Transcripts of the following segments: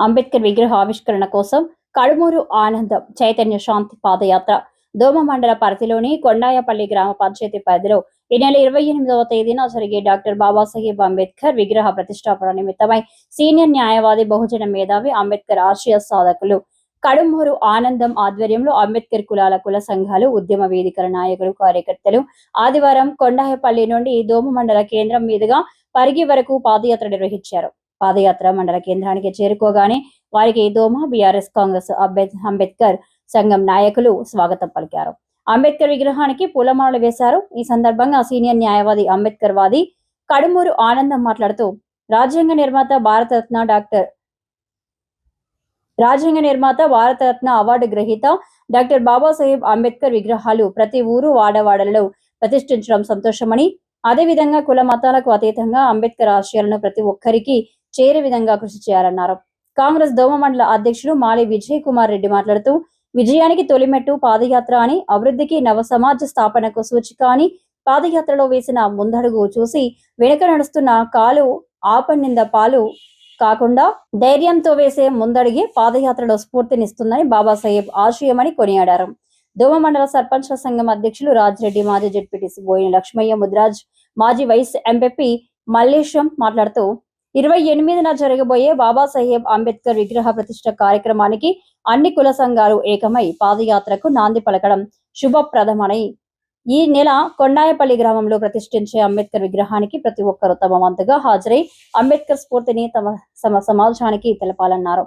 అంబేద్కర్ విగ్రహ ఆవిష్కరణ కోసం కడుమూరు ఆనందం చైతన్య శాంతి పాదయాత్ర దోమ మండల పరిధిలోని కొండాయపల్లి గ్రామ పంచాయతీ పరిధిలో ఈ నెల 28వ తేదీన జరిగే డాక్టర్ బాబాసాహెబ్ అంబేద్కర్ విగ్రహ ప్రతిష్టాపన నిమిత్తమై సీనియర్ న్యాయవాది బహుజన మేధావి అంబేద్కర్ ఆశయ సాధకులు కడుమూరు ఆనందం ఆధ్వర్యంలో అంబేద్కర్ కుల సంఘాలు ఉద్యమ వేదికల నాయకులు కార్యకర్తలు ఆదివారం కొండాయపల్లి నుండి దోమ మండల కేంద్రం మీదుగా పరిగి వరకు పాదయాత్ర నిర్వహించారు. పాదయాత్ర మండల కేంద్రానికి చేరుకోగానే వారికి దోమ బీఆర్ఎస్ కాంగ్రెస్ అంబేద్కర్ సంఘం నాయకులు స్వాగతం పలికారు. అంబేద్కర్ విగ్రహానికి పూలమాలలు వేశారు. ఈ సందర్భంగా సీనియర్ న్యాయవాది అంబేద్కర్ వాది కడుమూరు ఆనందం మాట్లాడుతూ రాజ్యాంగ నిర్మాత భారతరత్న అవార్డు గ్రహీత డాక్టర్ బాబాసాహెబ్ అంబేద్కర్ విగ్రహాలు ప్రతి ఊరు వాడవాడలలో ప్రతిష్ఠించడం సంతోషమని, అదేవిధంగా కుల మతాలకు అతీతంగా అంబేద్కర్ ఆశయాలను ప్రతి ఒక్కరికి చేరే విధంగా కృషి చేయాలన్నారు. కాంగ్రెస్ దోమ మండల అధ్యక్షుడు మాలి విజయ్ కుమార్ రెడ్డి మాట్లాడుతూ విజయానికి తొలిమెట్టు పాదయాత్ర అని, అభివృద్ధికి నవ సమాజ స్థాపనకు సూచిక అని, పాదయాత్రలో వేసిన ముందడుగు చూసి వెనుక నడుస్తున్న కాలు ఆపన్నింద పాలు కాకుండా ధైర్యంతో వేసే ముందడిగే పాదయాత్రలో స్ఫూర్తినిస్తుందని బాబాసాహెబ్ ఆశయమని కొనియాడారు. దోమ మండల సర్పంచ్ల సంఘం అధ్యక్షులు రాజిరెడ్డి, మాజీ జెడ్పీటీసీ బోయిన లక్ష్మయ్య, ముద్రాజ్, మాజీ వైస్ ఎంపీ మల్లేశం మాట్లాడుతూ 28న జరగబోయే బాబాసాహెబ్ అంబేద్కర్ విగ్రహ ప్రతిష్ఠ కార్యక్రమానికి అన్ని కుల సంఘాలు ఏకమై పాదయాత్రకు నాంది పలకడం శుభప్రదమని, ఈ నెల కొండాయపల్లి గ్రామంలో ప్రతిష్ఠించే అంబేద్కర్ విగ్రహానికి ప్రతి ఒక్కరూ తమ వంతుగా హాజరై అంబేద్కర్ స్ఫూర్తిని తమ సమాజానికి తెలపాలన్నారు.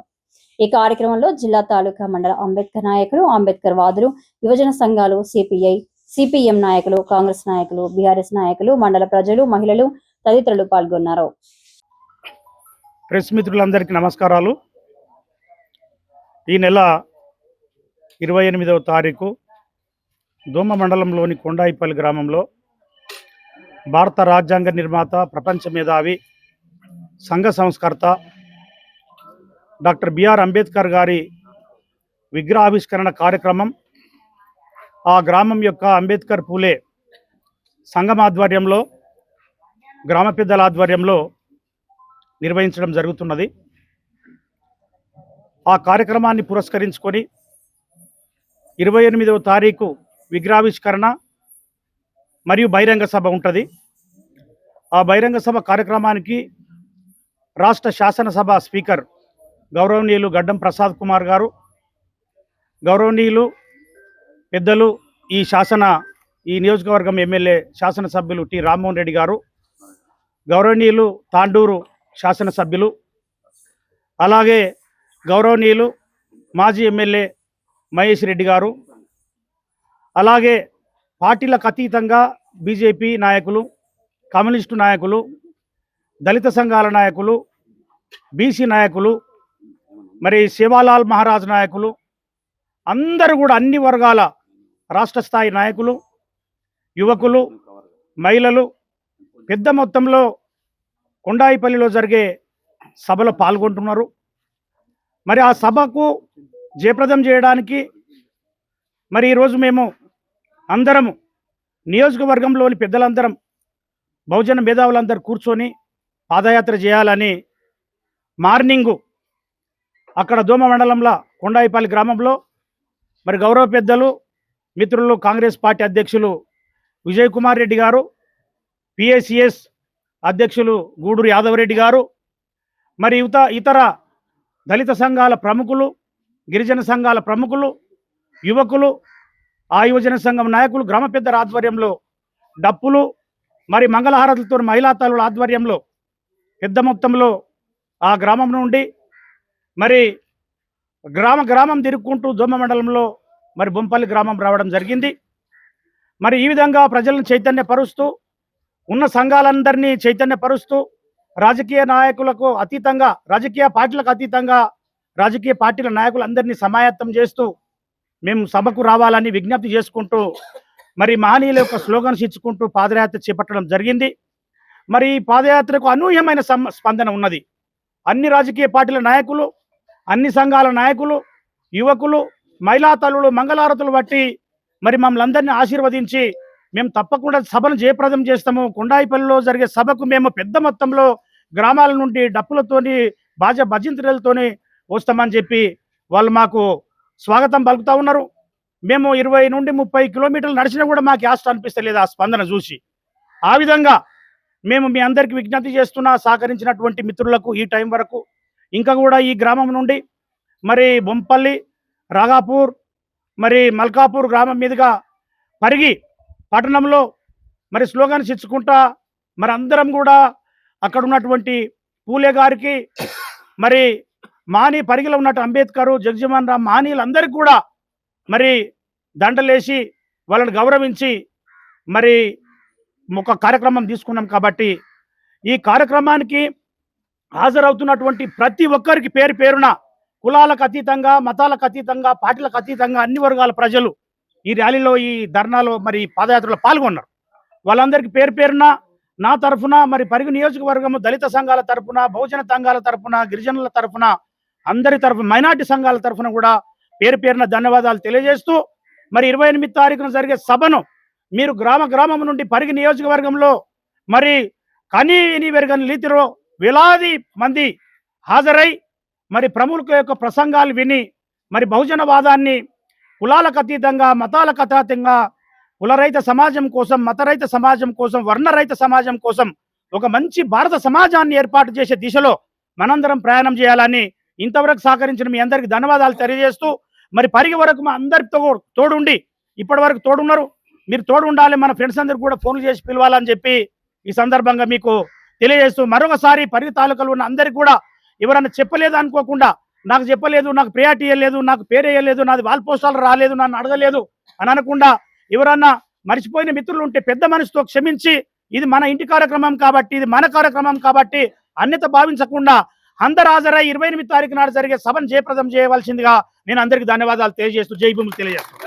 ఈ కార్యక్రమంలో జిల్లా, తాలూకా, మండల అంబేద్కర్ నాయకులు, అంబేద్కర్ వాదులు, యువజన సంఘాలు, సిపిఐ, సిపిఎం నాయకులు, కాంగ్రెస్ నాయకులు, బీఆర్ఎస్ నాయకులు, మండల ప్రజలు, మహిళలు తదితరులు పాల్గొన్నారు. ప్రెస్ మిత్రులందరికీ నమస్కారాలు. ఈ నెల 28వ తారీఖు దోమ మండలంలోని కొండాయిపల్లి గ్రామంలో భారత రాజ్యాంగ నిర్మాత, ప్రపంచ మేధావి, సంఘ సంస్కర్త డాక్టర్ బిఆర్ అంబేద్కర్ గారి విగ్రహావిష్కరణ కార్యక్రమం ఆ గ్రామం యొక్క అంబేద్కర్ పూలే సంఘం ఆధ్వర్యంలో, గ్రామ పెద్దల ఆధ్వర్యంలో నిర్వహించడం జరుగుతున్నది. ఆ కార్యక్రమాన్ని పురస్కరించుకొని 28వ తారీఖు విగ్రహావిష్కరణ మరియు బహిరంగ సభ ఉంటుంది. ఆ బహిరంగ సభ కార్యక్రమానికి రాష్ట్ర శాసనసభ స్పీకర్ గౌరవనీయులు గడ్డం ప్రసాద్ కుమార్ గారు, గౌరవనీయులు పెద్దలు ఈ నియోజకవర్గం ఎమ్మెల్యే శాసనసభ్యులు టి రామ్మోహన్ రెడ్డి గారు, గౌరవనీయులు తాండూరు శాసనసభ్యులు, అలాగే గౌరవనీయులు మాజీ ఎమ్మెల్యే మహేష్ రెడ్డి గారు, అలాగే పార్టీలకు అతీతంగా బీజేపీ నాయకులు, కమ్యూనిస్టు నాయకులు, దళిత సంఘాల నాయకులు, బీసీ నాయకులు, మరి శివాలాల్ మహారాజ్ నాయకులు, అందరూ కూడా అన్ని వర్గాల రాష్ట్ర స్థాయి నాయకులు, యువకులు, మహిళలు పెద్ద మొత్తంలో కొండాయిపల్లిలో జరిగే సభలో పాల్గొంటున్నారు. మరి ఆ సభకు జయప్రదం చేయడానికి మరి ఈరోజు మేము అందరము నియోజకవర్గంలోని పెద్దలందరం, బహుజన మేధావులందరూ కూర్చొని పాదయాత్ర చేయాలని మార్నింగు అక్కడ దోమ మండలంలో కొండాయిపల్లి గ్రామంలో మరి గౌరవ పెద్దలు మిత్రులు కాంగ్రెస్ పార్టీ అధ్యక్షులు విజయ్ కుమార్ రెడ్డి గారు, పిఏసిఎస్ అధ్యక్షులు గూడూరు యాదవరెడ్డి గారు, మరి ఇతర దళిత సంఘాల ప్రముఖులు, గిరిజన సంఘాల ప్రముఖులు, యువకులు, ఆ యువజన సంఘం నాయకులు, గ్రామ పెద్దల ఆధ్వర్యంలో డప్పులు మరి మంగళహారతులతో మహిళా తల్లుల ఆధ్వర్యంలో పెద్ద మొత్తంలో ఆ గ్రామం నుండి మరి గ్రామం తిరుక్కుంటూ దోమ మండలంలో మరి బొంపల్లి గ్రామం రావడం జరిగింది. మరి ఈ విధంగా ప్రజలను చైతన్యపరుస్తూ, ఉన్న సంఘాలందరినీ చైతన్యపరుస్తూ, రాజకీయ నాయకులకు అతీతంగా, రాజకీయ పార్టీలకు అతీతంగా రాజకీయ పార్టీల నాయకులందరినీ సమాయత్తం చేస్తూ మేము సభకు రావాలని విజ్ఞప్తి చేసుకుంటూ మరి మహనీయుల యొక్క స్లోగన్స్ ఇచ్చుకుంటూ పాదయాత్ర చేపట్టడం జరిగింది. మరి ఈ పాదయాత్రకు అనూహ్యమైన స్పందన ఉన్నది. అన్ని రాజకీయ పార్టీల నాయకులు, అన్ని సంఘాల నాయకులు, యువకులు, మహిళా తల్లులు మంగళారతులు బట్టి మరి మమ్మల్ని అందరినీ ఆశీర్వదించి మేము తప్పకుండా సభను జయప్రదం చేస్తాము. కొండాయిపల్లిలో జరిగే సభకు మేము పెద్ద మొత్తంలో గ్రామాల నుండి డప్పులతోని, భజంత్రులతోని వస్తామని చెప్పి వాళ్ళు మాకు స్వాగతం పలుకుతూ ఉన్నారు. మేము 20 నుండి 30 కిలోమీటర్లు నడిచినా కూడా మాకు యాస్ట్ అనిపిస్తలేదు ఆ స్పందన చూసి. ఆ విధంగా మేము మీ అందరికీ విజ్ఞప్తి చేస్తున్నా, సహకరించినటువంటి మిత్రులకు ఈ టైం వరకు, ఇంకా కూడా ఈ గ్రామం నుండి మరి బొంపల్లి, రాగాపూర్, మరి మల్కాపూర్ గ్రామం మీదుగా పరిగి పట్టణంలో మరి స్లోగన్స్ ఇచ్చుకుంటా మరి అందరం కూడా అక్కడ ఉన్నటువంటి పూలే గారికి, మరి మాని పరిగిలో ఉన్నట్టు అంబేద్కర్, జగజీవన్ రామ్ మానీలందరికీ కూడా మరి దండలేసి వాళ్ళని గౌరవించి మరి ఒక కార్యక్రమం తీసుకున్నాం. కాబట్టి ఈ కార్యక్రమానికి హాజరవుతున్నటువంటి ప్రతి ఒక్కరికి పేరు పేరున, కులాలకు అతీతంగా, మతాలకు అతీతంగా, పార్టీలకు అతీతంగా అన్ని వర్గాల ప్రజలు ఈ ర్యాలీలో, ఈ ధర్నాలో, మరి పాదయాత్రలో పాల్గొన్నారు. వాళ్ళందరికీ పేరు పేరున నా తరఫున, మరి పరిగి నియోజకవర్గము దళిత సంఘాల తరఫున, బహుజన సంఘాల తరఫున, గిరిజనుల తరఫున, అందరి తరఫున, మైనార్టీ సంఘాల తరఫున కూడా పేరు పేరున ధన్యవాదాలు తెలియజేస్తూ, మరి 28 తారీఖున జరిగే సభను మీరు గ్రామం నుండి పరిగి నియోజకవర్గంలో మరి కనీని వెరగని రీతిలో వేలాది మంది హాజరై మరి ప్రముఖుల యొక్క ప్రసంగాలు విని మరి బహుజనవాదాన్ని కులాలకు అతీతంగా, మతాలకు అతీతంగా, కులరహిత సమాజం కోసం, మతరహిత సమాజం కోసం, వర్ణరహిత సమాజం కోసం ఒక మంచి భారత సమాజాన్ని ఏర్పాటు చేసే దిశలో మనందరం ప్రయాణం చేయాలని ఇంతవరకు సహకరించిన మీ అందరికీ ధన్యవాదాలు తెలియజేస్తూ, మరి పరిగి వరకు మా అందరితో తోడుండి ఇప్పటి వరకు తోడున్నారు. మీరు తోడు ఉండాలి, మన ఫ్రెండ్స్ అందరికి కూడా ఫోన్లు చేసి పిలవాలని చెప్పి ఈ సందర్భంగా మీకు తెలియజేస్తూ, మరొకసారి పరిగి తాలూకాలో ఉన్న అందరికి కూడా ఎవరన్నా చెప్పలేదు అనుకోకుండా, నాకు చెప్పలేదు, నాకు ప్రియారిటీ ఇవ్వలేదు, నాకు పేరు వేయలేదు, నాది వాల్ పోస్టాలు రాలేదు, నన్ను అడగలేదు అని అనకుండా, ఎవరన్నా మర్చిపోయిన మిత్రులు ఉంటే పెద్ద మనసుతో క్షమించి, ఇది మన ఇంటి కార్యక్రమం కాబట్టి, ఇది మన కార్యక్రమం కాబట్టి అన్యత భావించకుండా అందరు హాజరై 28 తారీఖు నాడు జరిగే సభను జయప్రదం చేయవలసిందిగా నేను అందరికీ ధన్యవాదాలు తెలియజేస్తూ జై భూమి తెలియజేస్తాను.